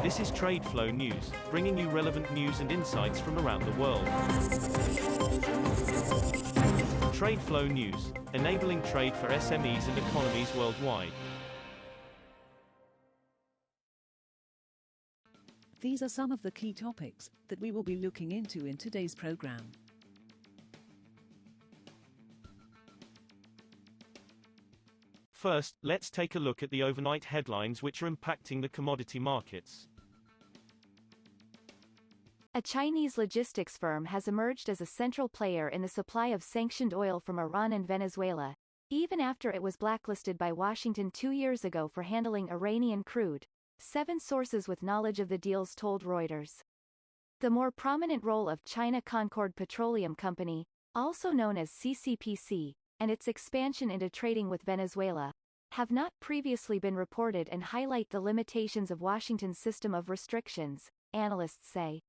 This is TradeFlow News, bringing you relevant news and insights from around the world. TradeFlow News, enabling trade for SMEs and economies worldwide. These are some of the key topics that we will be looking into in today's program. First, let's take a look at the overnight headlines which are impacting the commodity markets. A Chinese logistics firm has emerged as a central player in the supply of sanctioned oil from Iran and Venezuela, even after it was blacklisted by Washington 2 years ago for handling Iranian crude, 7 sources with knowledge of the deals told Reuters. The more prominent role of China Concord Petroleum Company, also known as CCPC, and its expansion into trading with Venezuela, have not previously been reported and highlight the limitations of Washington's system of restrictions, analysts say.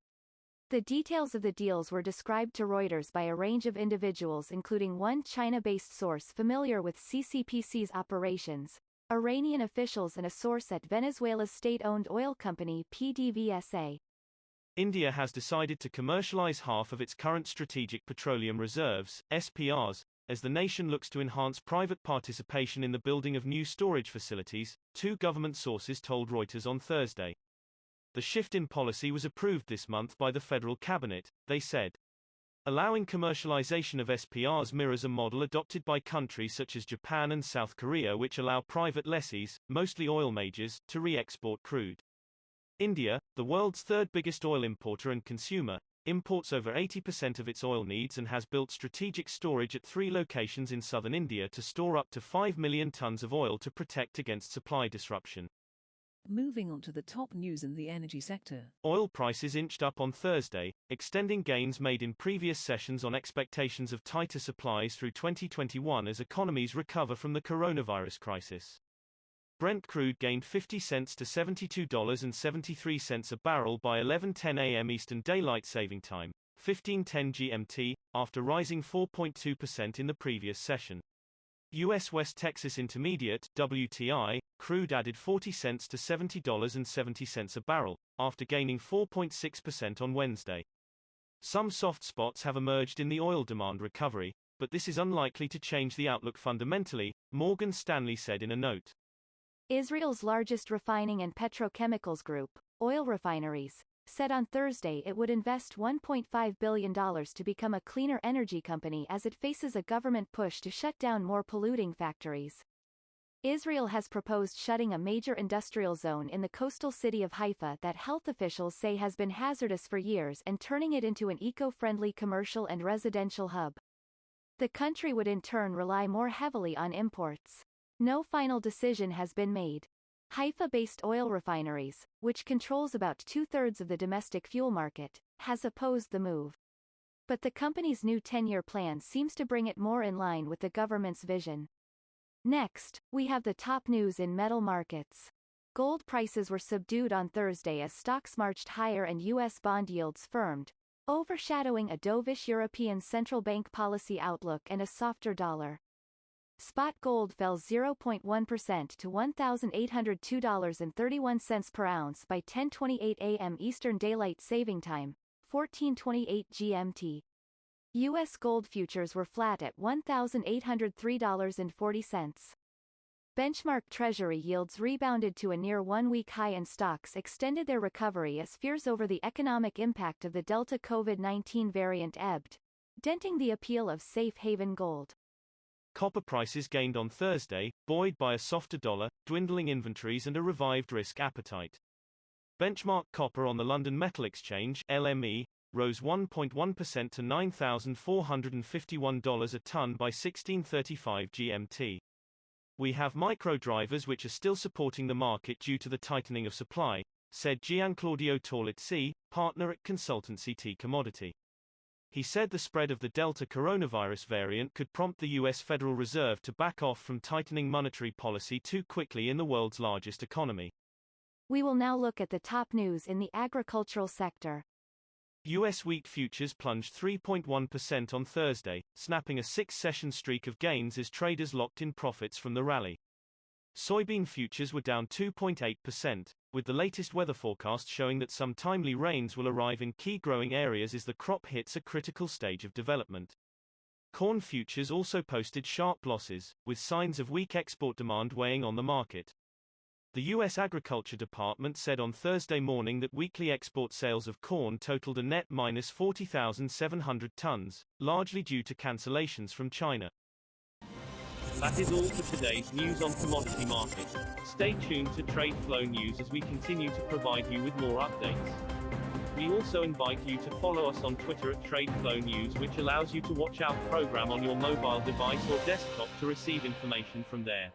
The details of the deals were described to Reuters by a range of individuals including one China-based source familiar with CCPC's operations, Iranian officials and a source at Venezuela's state-owned oil company PDVSA. India has decided to commercialize half of its current strategic petroleum reserves, SPRs, as the nation looks to enhance private participation in the building of new storage facilities, 2 government sources told Reuters on Thursday. The shift in policy was approved this month by the federal cabinet, they said. Allowing commercialization of SPRs mirrors a model adopted by countries such as Japan and South Korea, which allow private lessees, mostly oil majors, to re-export crude. India, the world's 3rd biggest oil importer and consumer, imports over 80% of its oil needs and has built strategic storage at 3 locations in southern India to store up to 5 million tons of oil to protect against supply disruption. Moving on to the top news in the energy sector. Oil prices inched up on Thursday, extending gains made in previous sessions on expectations of tighter supplies through 2021 as economies recover from the coronavirus crisis. Brent crude gained 50 cents to $72.73 a barrel by 11:10 a.m. Eastern Daylight Saving Time, 15:10 GMT, after rising 4.2% in the previous session. U.S. West Texas Intermediate (WTI) crude added 40 cents to $70.70 a barrel, after gaining 4.6% on Wednesday. Some soft spots have emerged in the oil demand recovery, but this is unlikely to change the outlook fundamentally, Morgan Stanley said in a note. Israel's largest refining and petrochemicals group, Oil Refineries, said on Thursday it would invest $1.5 billion to become a cleaner energy company as it faces a government push to shut down more polluting factories. Israel has proposed shutting a major industrial zone in the coastal city of Haifa that health officials say has been hazardous for years and turning it into an eco-friendly commercial and residential hub. The country would in turn rely more heavily on imports. No final decision has been made. Haifa-based Oil Refineries, which controls about 2/3 of the domestic fuel market, has opposed the move. But the company's new 10-year plan seems to bring it more in line with the government's vision. Next, we have the top news in metal markets. Gold prices were subdued on Thursday as stocks marched higher and U.S. bond yields firmed, overshadowing a dovish European Central Bank policy outlook and a softer dollar. Spot gold fell 0.1% to $1,802.31 per ounce by 10:28 a.m. Eastern Daylight Saving Time, 14:28 GMT. U.S. gold futures were flat at $1,803.40. Benchmark Treasury yields rebounded to a near 1-week high and stocks extended their recovery as fears over the economic impact of the Delta COVID-19 variant ebbed, denting the appeal of safe haven gold. Copper prices gained on Thursday, buoyed by a softer dollar, dwindling inventories and a revived risk appetite. Benchmark copper on the London Metal Exchange (LME) rose 1.1% to $9,451 a ton by 16:35 GMT. We have micro drivers which are still supporting the market due to the tightening of supply, said Gianclaudio Torlizzi, partner at consultancy T Commodity. He said the spread of the Delta coronavirus variant could prompt the U.S. Federal Reserve to back off from tightening monetary policy too quickly in the world's largest economy. We will now look at the top news in the agricultural sector. U.S. wheat futures plunged 3.1% on Thursday, snapping a 6-session streak of gains as traders locked in profits from the rally. Soybean futures were down 2.8%, with the latest weather forecast showing that some timely rains will arrive in key growing areas as the crop hits a critical stage of development. Corn futures also posted sharp losses, with signs of weak export demand weighing on the market. The U.S. Agriculture Department said on Thursday morning that weekly export sales of corn totaled a net minus 40,700 tons, largely due to cancellations from China. That is all for today's news on commodity markets. Stay tuned to TradeFlow News as we continue to provide you with more updates. We also invite you to follow us on Twitter at TradeFlow News, which allows you to watch our program on your mobile device or desktop to receive information from there.